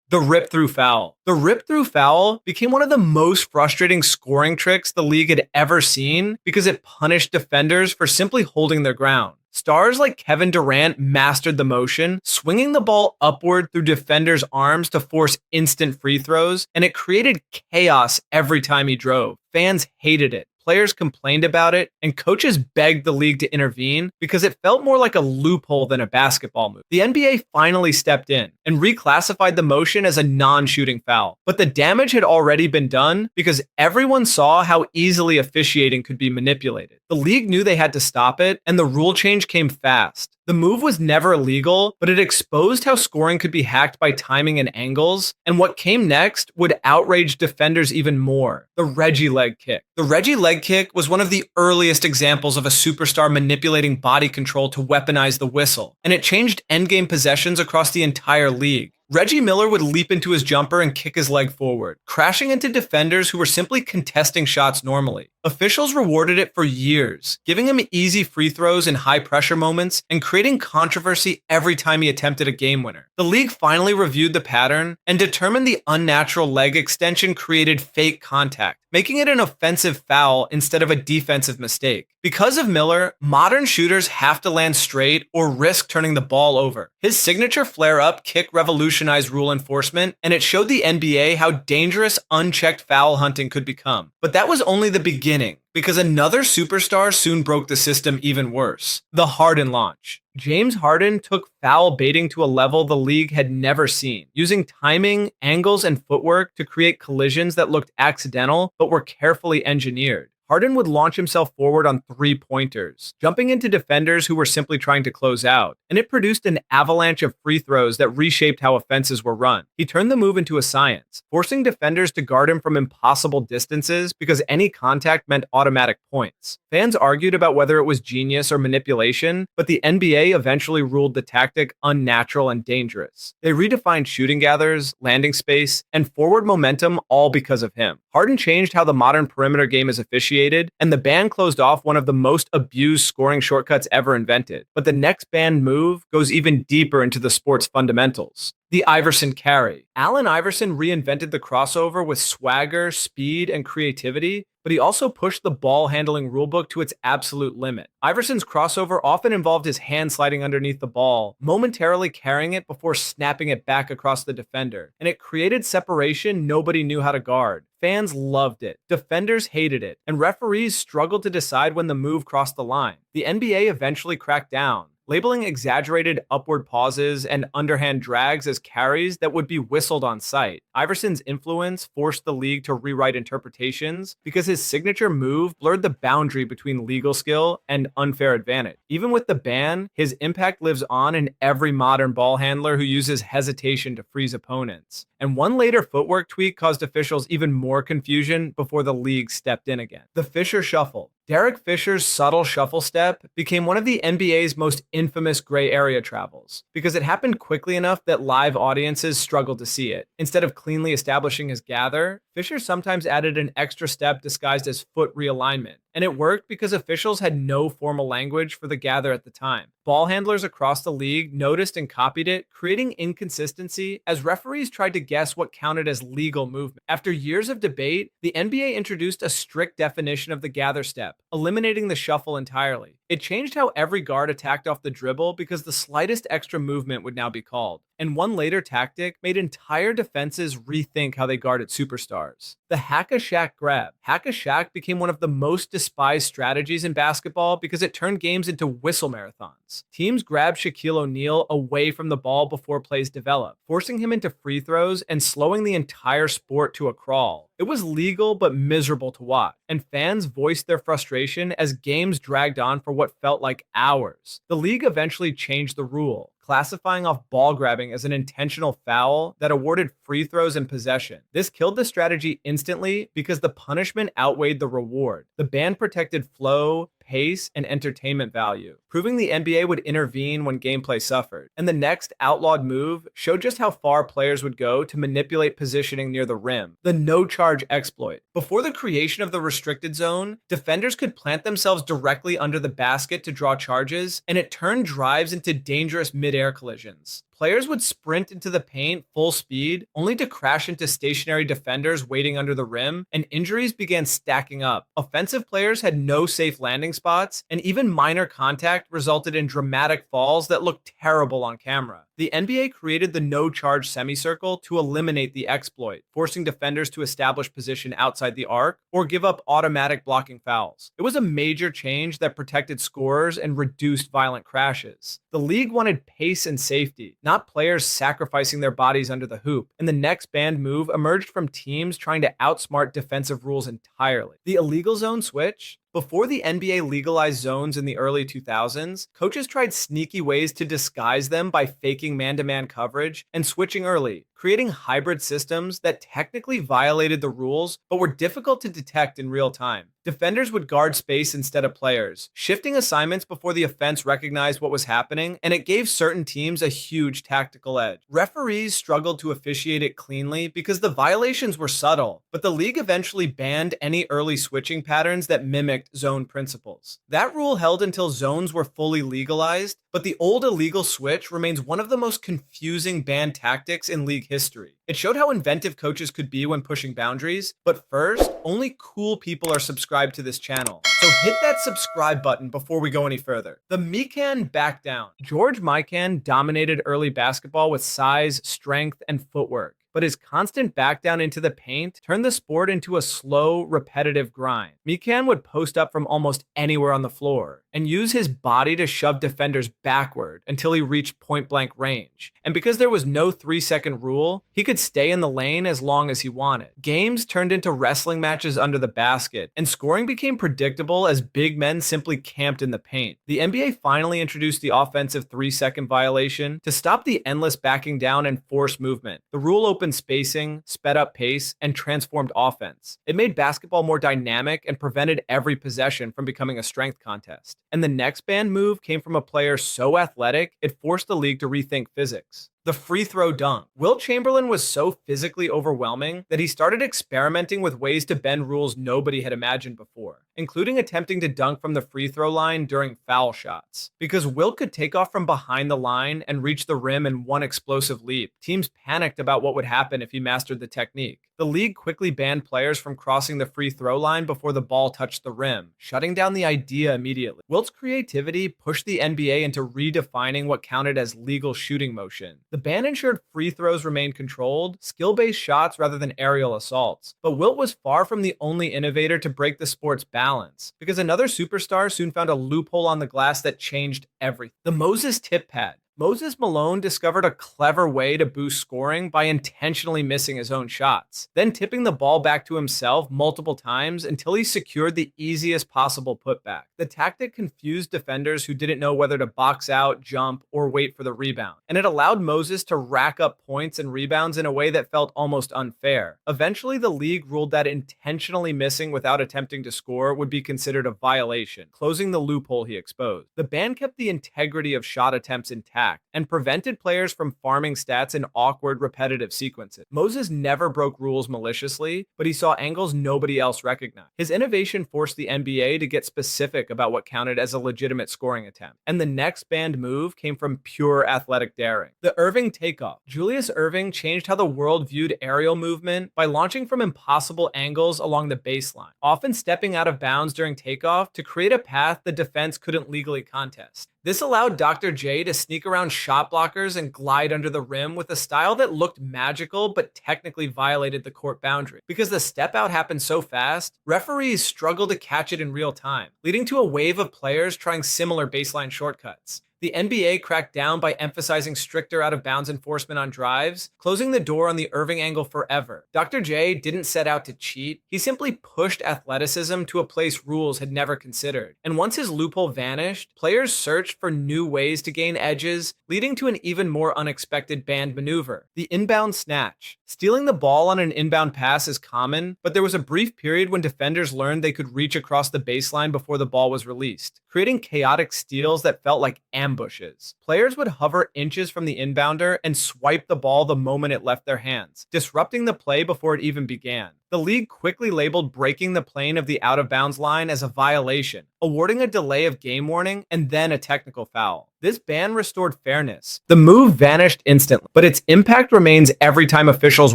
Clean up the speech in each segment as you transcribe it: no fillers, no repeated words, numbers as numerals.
The rip-through foul. The rip-through foul became one of the most frustrating scoring tricks the league had ever seen because it punished defenders for simply holding their ground. Stars like Kevin Durant mastered the motion, swinging the ball upward through defenders' arms to force instant free throws, and it created chaos every time he drove. Fans hated it. Players complained about it, and coaches begged the league to intervene because it felt more like a loophole than a basketball move. The NBA finally stepped in and reclassified the motion as a non-shooting foul. But the damage had already been done because everyone saw how easily officiating could be manipulated. The league knew they had to stop it, and the rule change came fast. The move was never illegal, but it exposed how scoring could be hacked by timing and angles, and what came next would outrage defenders even more: the Reggie Leg Kick. The Reggie Leg Kick was one of the earliest examples of a superstar manipulating body control to weaponize the whistle, and it changed endgame possessions across the entire league. Reggie Miller would leap into his jumper and kick his leg forward, crashing into defenders who were simply contesting shots normally. Officials rewarded it for years, giving him easy free throws in high-pressure moments and creating controversy every time he attempted a game winner. The league finally reviewed the pattern and determined the unnatural leg extension created fake contact, making it an offensive foul instead of a defensive mistake. Because of Miller, modern shooters have to land straight or risk turning the ball over. His signature flare-up kick revolutionized rule enforcement, and it showed the NBA how dangerous unchecked foul hunting could become. But that was only the beginning, because another superstar soon broke the system even worse: the Harden Launch. James Harden took foul baiting to a level the league had never seen, using timing, angles, and footwork to create collisions that looked accidental but were carefully engineered. Harden would launch himself forward on three-pointers, jumping into defenders who were simply trying to close out, and it produced an avalanche of free throws that reshaped how offenses were run. He turned the move into a science, forcing defenders to guard him from impossible distances because any contact meant automatic points. Fans argued about whether it was genius or manipulation, but the NBA eventually ruled the tactic unnatural and dangerous. They redefined shooting gathers, landing space, and forward momentum all because of him. Harden changed how the modern perimeter game is officiated, and the ban closed off one of the most abused scoring shortcuts ever invented. But the next banned move goes even deeper into the sport's fundamentals: the Iverson Carry. Allen Iverson reinvented the crossover with swagger, speed, and creativity, but he also pushed the ball handling rulebook to its absolute limit. Iverson's crossover often involved his hand sliding underneath the ball, momentarily carrying it before snapping it back across the defender, and it created separation nobody knew how to guard. Fans loved it, defenders hated it, and referees struggled to decide when the move crossed the line. The NBA eventually cracked down, labeling exaggerated upward pauses and underhand drags as carries that would be whistled on sight. Iverson's influence forced the league to rewrite interpretations because his signature move blurred the boundary between legal skill and unfair advantage. Even with the ban, his impact lives on in every modern ball handler who uses hesitation to freeze opponents. And one later footwork tweak caused officials even more confusion before the league stepped in again: the Fisher Shuffle. Derek Fisher's subtle shuffle step became one of the NBA's most infamous gray area travels because it happened quickly enough that live audiences struggled to see it. Instead of cleanly establishing his gather, Fisher sometimes added an extra step disguised as foot realignment. And it worked because officials had no formal language for the gather at the time. Ball handlers across the league noticed and copied it, creating inconsistency as referees tried to guess what counted as legal movement. After years of debate, the NBA introduced a strict definition of the gather step, eliminating the shuffle entirely. It changed how every guard attacked off the dribble because the slightest extra movement would now be called. And one later tactic made entire defenses rethink how they guarded superstars: the Hack-a-Shaq grab. Hack-a-Shaq became one of the most despised strategies in basketball because it turned games into whistle marathons. Teams grabbed Shaquille O'Neal away from the ball before plays developed, forcing him into free throws and slowing the entire sport to a crawl. It was legal but miserable to watch, and fans voiced their frustration as games dragged on for what felt like hours. The league eventually changed the rule, classifying off ball grabbing as an intentional foul that awarded free throws and possession. This killed the strategy instantly because the punishment outweighed the reward. The ban protected flow, pace, and entertainment value, proving the NBA would intervene when gameplay suffered. And the next outlawed move showed just how far players would go to manipulate positioning near the rim: the no-charge exploit. Before the creation of the restricted zone, defenders could plant themselves directly under the basket to draw charges, and it turned drives into dangerous mid-air collisions. Players would sprint into the paint full speed, only to crash into stationary defenders waiting under the rim, and injuries began stacking up. Offensive players had no safe landing spots, and even minor contact resulted in dramatic falls that looked terrible on camera. The NBA created the no-charge semicircle to eliminate the exploit, forcing defenders to establish position outside the arc or give up automatic blocking fouls. It was a major change that protected scorers and reduced violent crashes. The league wanted pace and safety, not players sacrificing their bodies under the hoop, and the next banned move emerged from teams trying to outsmart defensive rules entirely. The illegal zone switch. Before the NBA legalized zones in the early 2000s, coaches tried sneaky ways to disguise them by faking man-to-man coverage and switching early, creating hybrid systems that technically violated the rules but were difficult to detect in real time. Defenders would guard space instead of players, shifting assignments before the offense recognized what was happening, and it gave certain teams a huge tactical edge. Referees struggled to officiate it cleanly because the violations were subtle, but the league eventually banned any early switching patterns that mimicked zone principles. That rule held until zones were fully legalized, but the old illegal switch remains one of the most confusing banned tactics in league history. It showed how inventive coaches could be when pushing boundaries, but first, only cool people are subscribed to this channel. So hit that subscribe button before we go any further. The Mikan Backdown. George Mikan dominated early basketball with size, strength, and footwork, but his constant back down into the paint turned the sport into a slow, repetitive grind. Mikan would post up from almost anywhere on the floor and use his body to shove defenders backward until he reached point-blank range. And because there was no 3-second rule, he could stay in the lane as long as he wanted. Games turned into wrestling matches under the basket, and scoring became predictable as big men simply camped in the paint. The NBA finally introduced the offensive 3-second violation to stop the endless backing down and forced movement. The rule opened spacing, sped up pace, and transformed offense. It made basketball more dynamic and prevented every possession from becoming a strength contest. And the next banned move came from a player so athletic, it forced the league to rethink physics. The free throw dunk. Wilt Chamberlain was so physically overwhelming that he started experimenting with ways to bend rules nobody had imagined before, including attempting to dunk from the free throw line during foul shots. Because Wilt could take off from behind the line and reach the rim in one explosive leap, teams panicked about what would happen if he mastered the technique. The league quickly banned players from crossing the free throw line before the ball touched the rim, shutting down the idea immediately. Wilt's creativity pushed the NBA into redefining what counted as legal shooting motion. The ban ensured free throws remained controlled, skill-based shots rather than aerial assaults. But Wilt was far from the only innovator to break the sport's balance, because another superstar soon found a loophole on the glass that changed everything. The Moses tip pad. Moses Malone discovered a clever way to boost scoring by intentionally missing his own shots, then tipping the ball back to himself multiple times until he secured the easiest possible putback. The tactic confused defenders who didn't know whether to box out, jump, or wait for the rebound, and it allowed Moses to rack up points and rebounds in a way that felt almost unfair. Eventually, the league ruled that intentionally missing without attempting to score would be considered a violation, closing the loophole he exposed. The ban kept the integrity of shot attempts intact and prevented players from farming stats in awkward, repetitive sequences. Moses never broke rules maliciously, but he saw angles nobody else recognized. His innovation forced the NBA to get specific about what counted as a legitimate scoring attempt, and the next banned move came from pure athletic daring. The Erving Takeoff. Julius Erving changed how the world viewed aerial movement by launching from impossible angles along the baseline, often stepping out of bounds during takeoff to create a path the defense couldn't legally contest. This allowed Dr. J to sneak around shot blockers and glide under the rim with a style that looked magical but technically violated the court boundary. Because the step out happened so fast, referees struggled to catch it in real time, leading to a wave of players trying similar baseline shortcuts. The NBA cracked down by emphasizing stricter out-of-bounds enforcement on drives, closing the door on the Erving angle forever. Dr. J didn't set out to cheat, he simply pushed athleticism to a place rules had never considered. And once his loophole vanished, players searched for new ways to gain edges, leading to an even more unexpected banned maneuver, the Inbound Snatch. Stealing the ball on an inbound pass is common, but there was a brief period when defenders learned they could reach across the baseline before the ball was released, creating chaotic steals that felt like ambushes. Players would hover inches from the inbounder and swipe the ball the moment it left their hands, disrupting the play before it even began. The league quickly labeled breaking the plane of the out-of-bounds line as a violation, awarding a delay of game warning and then a technical foul. This ban restored fairness. The move vanished instantly, but its impact remains every time officials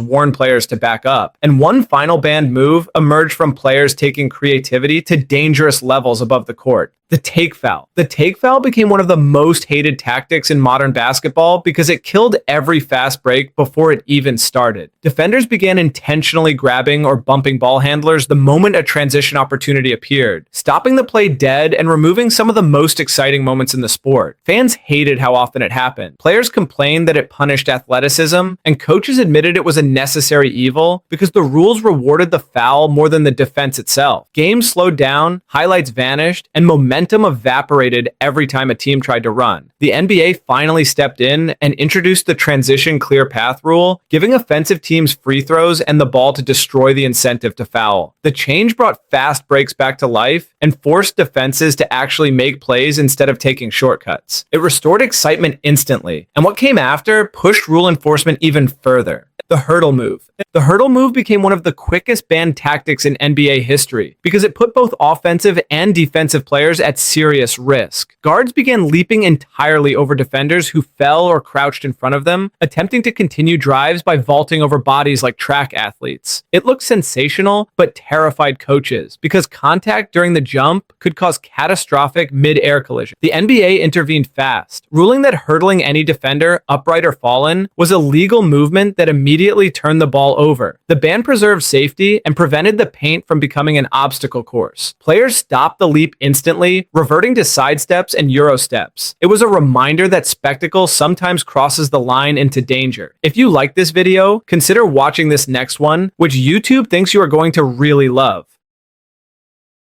warn players to back up. And one final banned move emerged from players taking creativity to dangerous levels above the court: the take foul. The take foul became one of the most hated tactics in modern basketball because it killed every fast break before it even started. Defenders began intentionally grabbing or bumping ball handlers the moment a transition opportunity appeared, stopping the play dead and removing some of the most exciting moments in the sport. Fans hated how often it happened. Players complained that it punished athleticism, and coaches admitted it was a necessary evil because the rules rewarded the foul more than the defense itself. Games slowed down, highlights vanished, and momentum evaporated every time a team tried to run. The NBA finally stepped in and introduced the transition clear path rule, giving offensive teams free throws and the ball to destroy the incentive to foul. The change brought fast breaks back to life and forced defenses to actually make plays instead of taking shortcuts. It restored excitement instantly, and what came after pushed rule enforcement even further. The hurdle move. The hurdle move became one of the quickest banned tactics in NBA history because it put both offensive and defensive players at serious risk. Guards began leaping entirely over defenders who fell or crouched in front of them, attempting to continue drives by vaulting over bodies like track athletes. It looked sensational, but terrified coaches because contact during the jump could cause catastrophic mid-air collision. The NBA intervened fast, ruling that hurdling any defender, upright or fallen, was a legal movement that immediately turned the ball over. The ban preserved safety and prevented the paint from becoming an obstacle course. Players stopped the leap instantly, reverting to sidesteps and euro steps. It was a reminder that spectacle sometimes crosses the line into danger. If you like this video, consider watching this next one, which YouTube thinks you are going to really love.